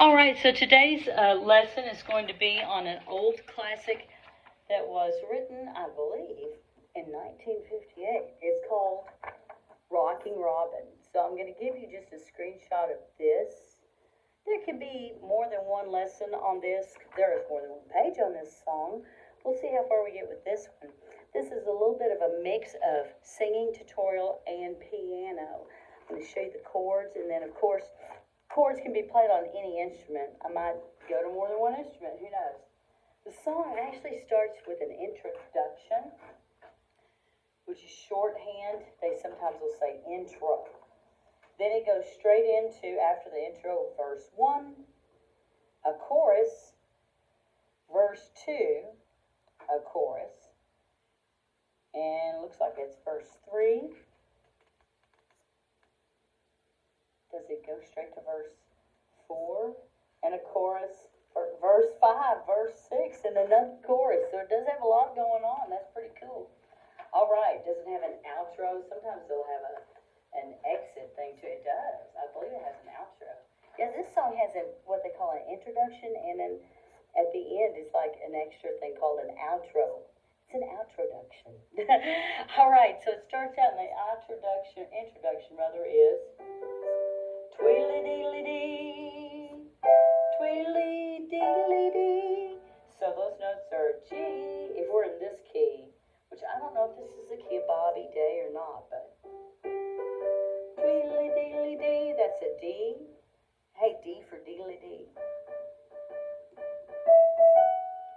All right, so today's lesson is going to be on an old classic that was written, I believe, in 1958. It's called Rockin' Robin. So I'm going to give you just a screenshot of this. There can be more than one lesson on this. There is more than one page on this song. We'll see how far we get with this one. This is a little bit of a mix of singing tutorial and piano. I'm going to show you the chords, and then, of course, chords can be played on any instrument. I might go to more than one instrument, who knows. The song actually starts with an introduction, which is shorthand. They sometimes will say intro. Then it goes straight into, after the intro, verse 1, a chorus, verse 2, a chorus, and it looks like it's verse 3. Does it go straight to verse 4 and a chorus, or verse 5, verse 6, and another chorus? So it does have a lot going on. That's pretty cool. All right, does it have an outro? Sometimes they'll have an exit thing to it. It does. I believe it has an outro. Yeah, this song has what they call an introduction, and then at the end it's like an extra thing called an outro. It's an outroduction. All right, so it starts out, and the introduction rather is tweedly-deedly-dee, tweedly-deedly-dee. So those notes are G, if we're in this key, which I don't know if this is the key of Bobby Day or not, but tweedly-deedly-dee, that's a D. Hey, D for deedly-dee.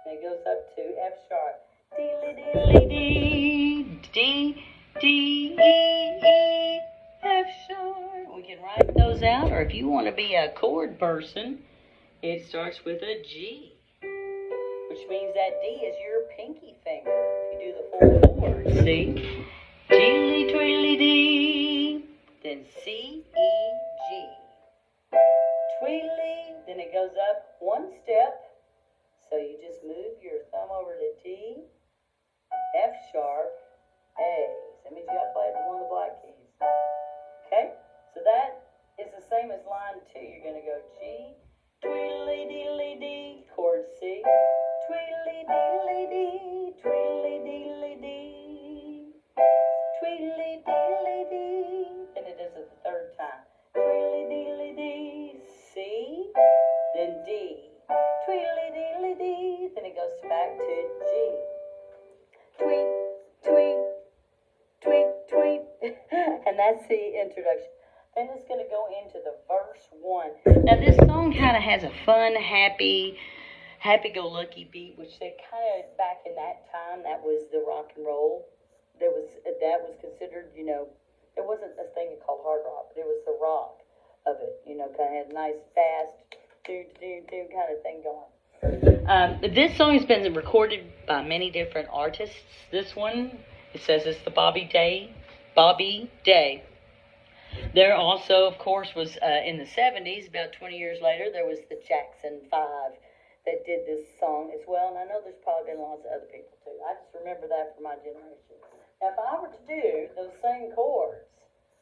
And it goes up to F sharp. Deedly-deedly-dee, D, D, E, E, F sharp. We can write those out, or if you want to be a chord person, it starts with a G, which means that D is your pinky finger if you do the full chord. See? Deedly, tweedly, dee. Then C, E, G. Tweedly, then it goes up one step. So you just move your thumb over to D, F sharp, A. So that means you got to play one of the black keys. Okay? So that is the same as line 2. You're going to go G, tweedly-deedly-dee, chord C, tweedly-deedly-dee, tweedly-deedly-dee, tweedly-deedly-dee. Then it does it the third time. Tweedly-deedly-dee, C, then D, tweedly-deedly-dee, then it goes back to G. Tweet, tweet, tweet, tweet. And that's the introduction. Then it's going to go into the verse 1. Now this song kind of has a fun, happy-go-lucky beat, which they kind of, back in that time, that was the rock and roll. That was considered, there wasn't a thing called hard rock. There was the rock of it, kind of had a nice, fast, do kind of thing going. This song has been recorded by many different artists. This one, it says it's the Bobby Day. There also, of course, was in the 70s, about 20 years later, there was the Jackson 5 that did this song as well. And I know there's probably been lots of other people too. I just remember that from my generation. Now, if I were to do those same chords,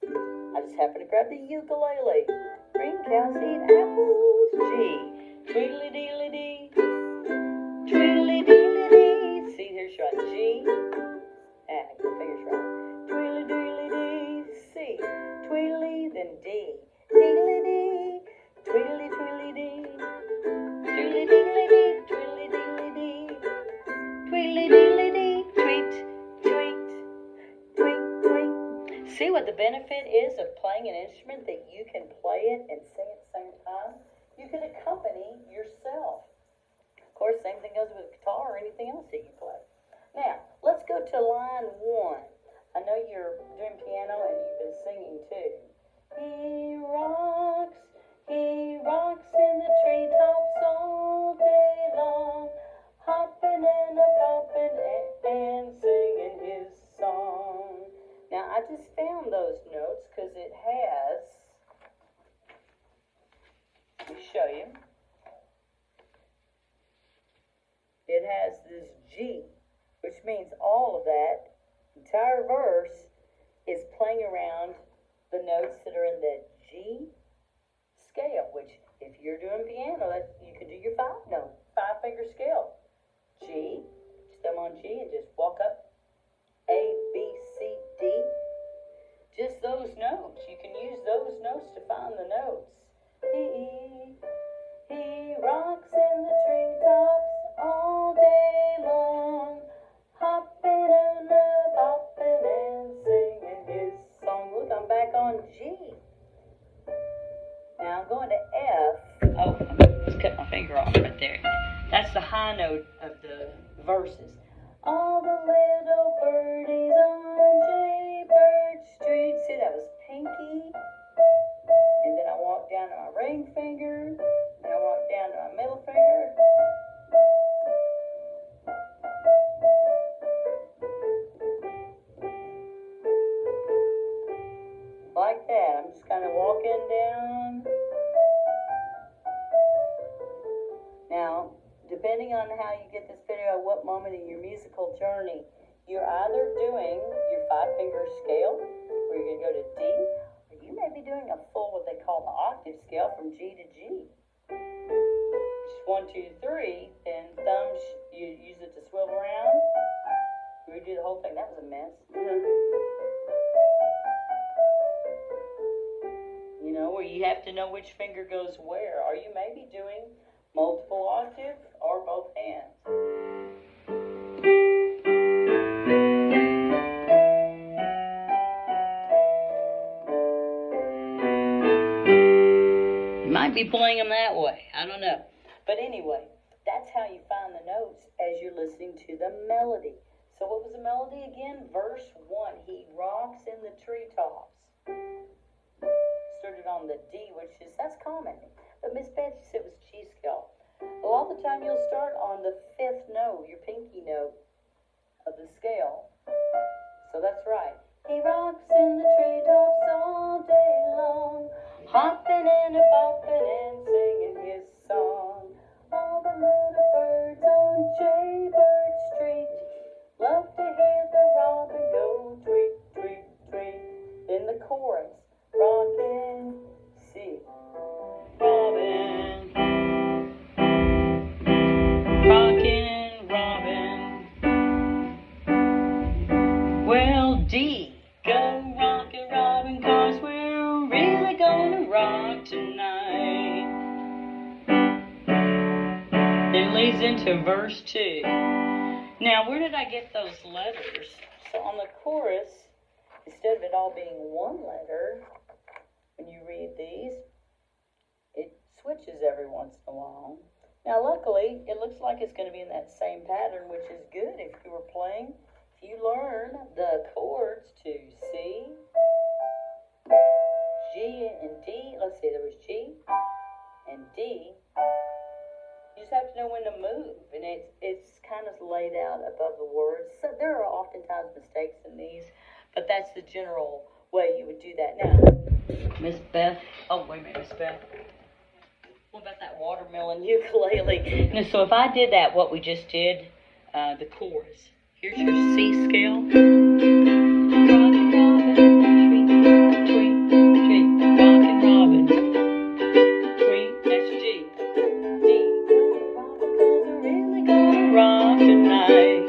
I just happen to grab the ukulele. Green cows eat apples, G. Tweedly-deedly-dee, tweedly-deedly-dee. See, here's your G. The finger's right. Tweedly-deedly-dee, C. Tweedly, then D. Deedly-dee, tweedly-tweedly-dee. Tweedly-deedly-dee, tweedly-deedly-dee. Tweedly-deedly-dee, tweet, tweet, tweet, tweet. See what the benefit is of playing an instrument, that you can play it and sing at the same time? You can accompany yourself. Of course, same thing goes with guitar or anything else that you play. Now, let's go to line 1. I know you're doing piano and you've been singing too. He rocks in the treetops all day long, hopping and a-bopping and singing his song. Now, I just found those notes because it has, let me show you, it has this G, which means all of that entire verse is playing around the notes that are in the G scale, which if you're doing piano, You can do your 5-note, 5-finger scale. G, thumb on G and just walk up. A, B, C, D. Just those notes. You can use those notes to find the notes. He rocks in the treetops all day long, hopping and bopping and singing his song. Look, I'm back on G. Now I'm going to F. Oh, I just cut my finger off right there. That's the high note of the verses. All the little birdies on Jaybird Street. See, that was pinky. And then I walk down to my ring finger. And I walk down to my middle finger. Like that. I'm just kind of walking down. Now, depending on how you get this video, at what moment in your musical journey, you're either doing your 5-finger scale, where you're going to go to D, or you may be doing a full, what they call the octave scale, from G to G. Just 1, 2, 3, then thumbs, you use it to swivel around. We do the whole thing. That was a mess. You know, where you have to know which finger goes where. Or you may be doing multiple octave or both hands. You might be playing them that way. I don't know. But anyway, that's how you find the notes as you're listening to the melody. So what was the melody again? Verse 1. He rocks in the treetops. Started on the D, that's common. But Miss Betsy said it was G scale. A lot of the time you'll start on the 5th note, your pinky note of the scale. So that's right. He rocks in the treetops all day long, hopping and bopping and singing his song. All the little birds on Jaybird Street love to hear the robin go tweet, tweet, tweet. Then the chorus, rockin', C. Robin, rockin' Robin. Well, D, go rockin' Robin, 'cause we're really gonna rock tonight. It leads into verse 2. Now, where did I get those letters? So on the chorus, instead of it all being one letter, when you read these, it switches every once in a while. Now, luckily, it looks like it's going to be in that same pattern, which is good if you were playing. If you learn the chords to C, G, and D, let's see, there was G and D. You just have to know when to move, and it's kind of laid out above the words. So there are oftentimes mistakes in these, but that's the general way you would do that. Now, Miss Beth, oh, wait a minute, Miss Beth. What about that watermelon ukulele? You know, so if I did that, what we just did, the chorus. Here's your C scale. Rockin' Robin, tweet, tweet, tweet. Rockin' Robin, tweet, that's G. D. Robin, 'cause we're really gonna rock tonight.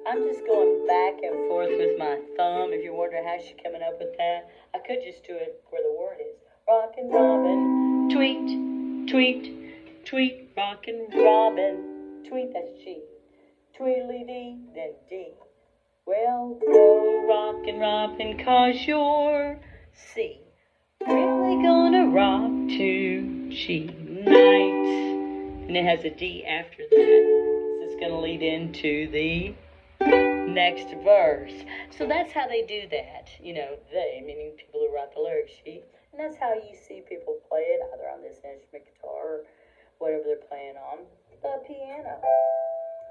I'm just going back and forth with my thumb. If you're wondering how she's coming up with that, I could just do it where the word is. Rockin' Robin, tweet, tweet, tweet. Rockin' Robin, tweet, that's G. Tweedly-dee, then D. Well, go rockin' Robin, 'cause you're C. Really gonna rock tonight. And it has a D after that. So it's gonna lead into the next verse. So that's how they do that. You know, they, meaning people who write the lyric sheet. And that's how you see people play it, either on this instrument, guitar, or whatever they're playing on the piano.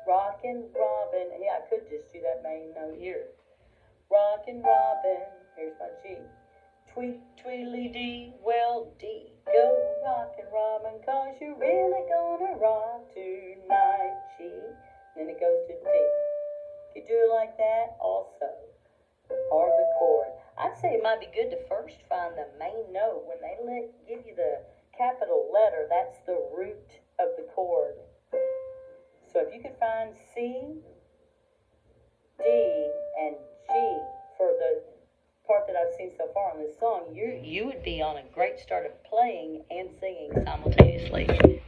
Rockin' Robin. Yeah, I could just do that main note here. Rockin' Robin. Here's my G. Tweet, tweedly-dee, well, D. Go rockin' Robin, 'cause you're really gonna rock tonight, G. Then it goes to D. You do it like that also, or the chord. I'd say it might be good to first find the main note. When they give you the capital letter, that's the root of the chord. So if you could find C, D, and G for the part that I've seen so far on this song, you would be on a great start of playing and singing simultaneously.